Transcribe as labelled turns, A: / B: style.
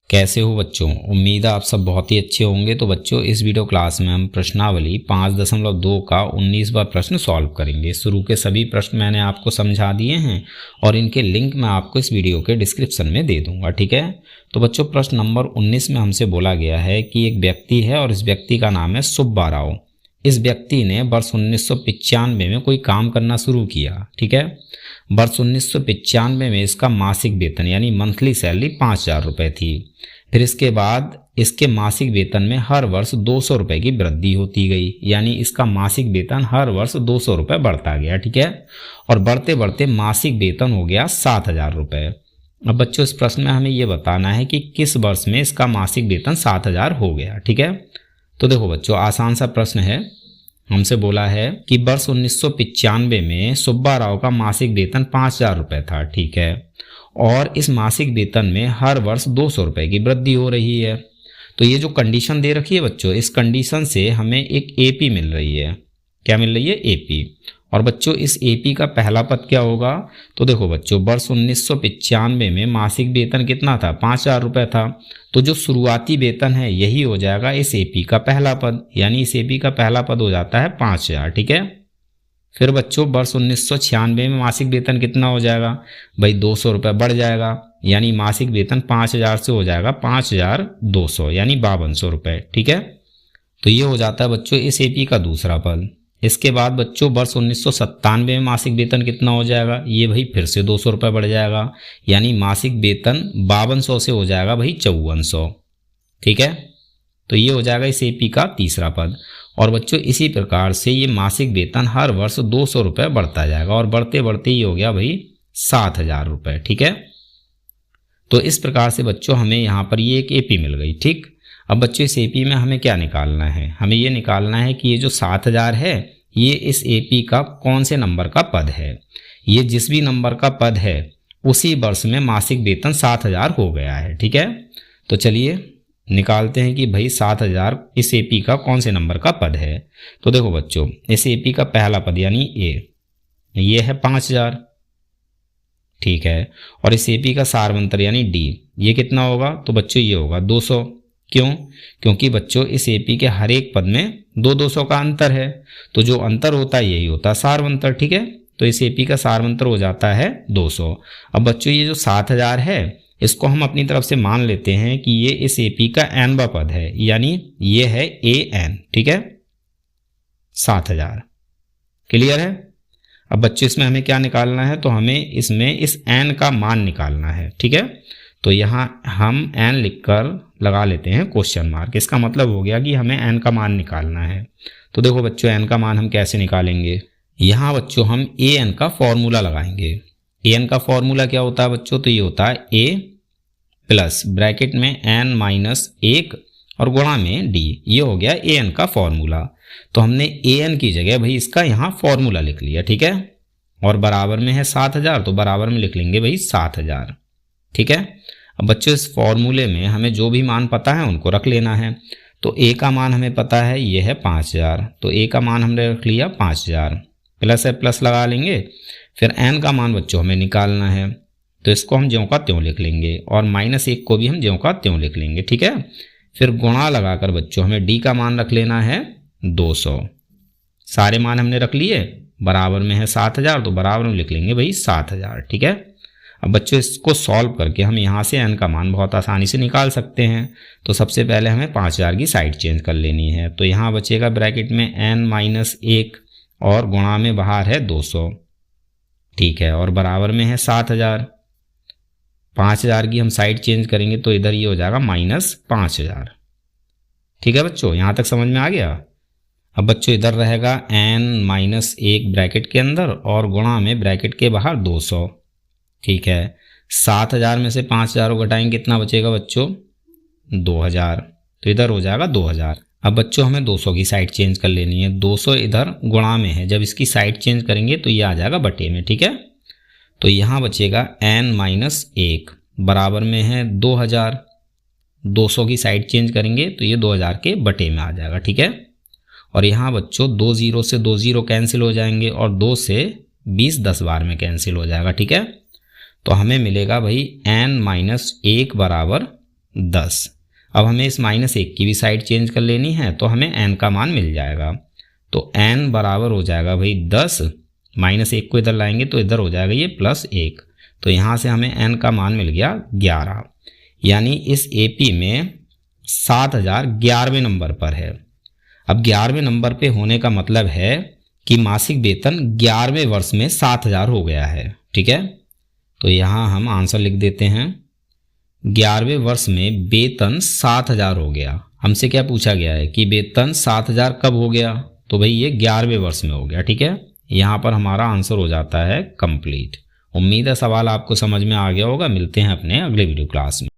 A: कैसे हो बच्चों? उम्मीद है आप सब बहुत ही अच्छे होंगे। तो बच्चों, इस वीडियो क्लास में हम प्रश्नावली 5.2 का 19वां प्रश्न सॉल्व करेंगे। शुरू के सभी प्रश्न मैंने आपको समझा दिए हैं और इनके लिंक मैं आपको इस वीडियो के डिस्क्रिप्शन में दे दूंगा, ठीक है। तो बच्चों, प्रश्न नंबर 19 में हमसे बोला गया है कि एक व्यक्ति है और इस व्यक्ति का नाम है सुब्बा राव। इस व्यक्ति ने वर्ष 1995 में कोई काम करना शुरू किया, ठीक है। वर्ष 1995 में इसका मासिक वेतन यानी मंथली सैलरी 5,000 रुपये थी। फिर इसके बाद इसके मासिक वेतन में हर वर्ष 200 रुपये की वृद्धि होती गई, यानी इसका मासिक वेतन हर वर्ष 200 रुपये बढ़ता गया, ठीक है। और बढ़ते बढ़ते मासिक वेतन हो गया 7,000 रुपये। अब बच्चों, इस प्रश्न में हमें ये बताना है कि किस वर्ष में इसका मासिक वेतन 7,000 हो गया, ठीक है। तो देखो बच्चों, आसान सा प्रश्न है। हमसे बोला है कि वर्ष 1995 में सुब्बा राव का मासिक वेतन 5,000 रुपये था, ठीक है। और इस मासिक वेतन में हर वर्ष 200 रुपये की वृद्धि हो रही है। तो ये जो कंडीशन दे रखी है बच्चों, इस कंडीशन से हमें एक एपी मिल रही है। क्या मिल रही है? एपी। और बच्चों, इस एपी का पहला पद क्या होगा? तो देखो बच्चों, वर्ष 1995 में मासिक वेतन कितना था? 5,000 रुपये था। तो जो शुरुआती वेतन है यही हो जाएगा इस एपी का पहला पद, यानी इस एपी का पहला पद हो जाता है 5,000, ठीक है। फिर बच्चों, वर्ष 1996 में मासिक वेतन कितना हो जाएगा? भाई 200 रुपये बढ़ जाएगा, यानी मासिक वेतन 5,000 से हो जाएगा 5,200 यानी 5,200 रुपये, ठीक है। तो ये हो जाता है बच्चों इस एपी का दूसरा पद। इसके बाद बच्चों, वर्ष 1997 में मासिक वेतन कितना हो जाएगा? ये भाई फिर से 200 रुपये बढ़ जाएगा, यानी मासिक वेतन 5,200 से हो जाएगा भाई 5,400, ठीक है। तो ये हो जाएगा इस एपी का तीसरा पद। और बच्चों, इसी प्रकार से ये मासिक वेतन हर वर्ष 200 रुपये बढ़ता जाएगा और बढ़ते बढ़ते ये हो गया भाई 7,000 रुपये, ठीक है। तो इस प्रकार से बच्चों हमें यहाँ पर ये एक एपी मिल गई, ठीक। अब बच्चों, इस एपी में हमें क्या निकालना है? हमें ये निकालना है कि ये जो 7,000 है ये इस एपी का कौन से नंबर का पद है। ये जिस भी नंबर का पद है उसी वर्ष में मासिक वेतन 7,000 हो गया है, ठीक है। तो चलिए निकालते हैं कि भाई 7,000 इस एपी का कौन से नंबर का पद है। तो देखो बच्चों, इस एपी का पहला पद यानी ये है 5,000, ठीक है। और इस एपी का सारवंतर यानी डी, ये कितना होगा? तो बच्चों ये होगा 200। क्यों? क्योंकि बच्चों इस एपी के हर एक पद में 200 का अंतर है, तो जो अंतर होता है यही होता है सारवंतर, ठीक है। तो इस एपी का सारवंतर हो जाता है 200। अब बच्चों, ये जो 7,000 है इसको हम अपनी तरफ से मान लेते हैं कि ये इस एपी का एनवा पद है, यानी ये है एन, ठीक है। 7,000 क्लियर है। अब बच्चों, इसमें हमें क्या निकालना है? तो हमें इसमें इस एन का मान निकालना है, ठीक है। तो यहाँ हम एन लिखकर लगा लेते हैं क्वेश्चन मार्क। इसका मतलब हो गया कि हमें एन का मान निकालना है। तो देखो बच्चों, एन का मान हम कैसे निकालेंगे? यहाँ बच्चों हम ए एन का फॉर्मूला लगाएंगे। ए एन का फॉर्मूला क्या होता है बच्चों? तो ये होता है ए प्लस ब्रैकेट में एन माइनस 1 और गुणा में डी। ये हो गया ए एन का फॉर्मूला। तो हमने ए एन की जगह भाई इसका यहाँ फॉर्मूला लिख लिया, ठीक है। और बराबर में है 7,000, तो बराबर में लिख लेंगे भाई 7,000, ठीक है। अब बच्चों, इस फॉर्मूले में हमें जो भी मान पता है उनको रख लेना है। तो ए का मान हमें पता है ये है 5,000, तो ए का मान हमने रख लिया 5,000, प्लस है प्लस लगा लेंगे। फिर एन का मान बच्चों हमें निकालना है, तो इसको हम ज्यों का त्यों लिख लेंगे और -1 को भी हम ज्यों का त्यों लिख लेंगे, ठीक है। फिर गुणा लगाकर बच्चों हमें डी का मान रख लेना है 200। सारे मान हमने रख लिए, बराबर में है 7,000, तो बराबर में लिख लेंगे भाई 7,000, ठीक है। अब बच्चों, इसको सॉल्व करके हम यहाँ से एन का मान बहुत आसानी से निकाल सकते हैं। तो सबसे पहले हमें 5,000 की साइड चेंज कर लेनी है। तो यहाँ बचेगा ब्रैकेट में एन माइनस 1 और गुणा में बाहर है 200, ठीक है। और बराबर में है 7,000। 5,000 की हम साइड चेंज करेंगे तो इधर ये हो जाएगा -5,000, ठीक है बच्चों। यहाँ तक समझ में आ गया। अब बच्चों, इधर रहेगा n-1 ब्रैकेट के अंदर और गुणा में ब्रैकेट के बाहर 200, ठीक है। 7,000 में से 5,000 को घटाएंगे, कितना बचेगा बच्चों? 2,000, तो इधर हो जाएगा 2,000। अब बच्चों, हमें 200 की साइड चेंज कर लेनी है। 200 इधर गुणा में है, जब इसकी साइड चेंज करेंगे तो ये आ जाएगा बटे में, ठीक है। तो यहाँ बचेगा n-1 बराबर में है 2,000। 200 की साइड चेंज करेंगे तो ये 2,000 के बटे में आ जाएगा, ठीक है। और यहाँ बच्चों 2 0 से 2 0 कैंसिल हो जाएंगे और 2 से 20 10 बार में कैंसिल हो जाएगा, ठीक है। तो हमें मिलेगा भाई n-1 बराबर 10। अब हमें इस -1 की भी साइड चेंज कर लेनी है तो हमें n का मान मिल जाएगा। तो n बराबर हो जाएगा भाई 10, -1 को इधर लाएंगे तो इधर हो जाएगा ये +1। तो यहाँ से हमें n का मान मिल गया 11। यानी इस AP में 7000 11वें नंबर पर है। अब 11वें नंबर पे होने का मतलब है कि मासिक वेतन 11वें वर्ष में 7000 हो गया है। ठीक है, तो यहाँ हम आंसर लिख देते हैं 11वें वर्ष में वेतन 7000 हो गया। हमसे क्या पूछा गया है कि वेतन 7000 कब हो गया, तो भाई ये 11वें वर्ष में हो गया। ठीक है, यहाँ पर हमारा आंसर हो जाता है कंप्लीट। उम्मीद है सवाल आपको समझ में आ गया होगा। मिलते हैं अपने अगले वीडियो क्लास में।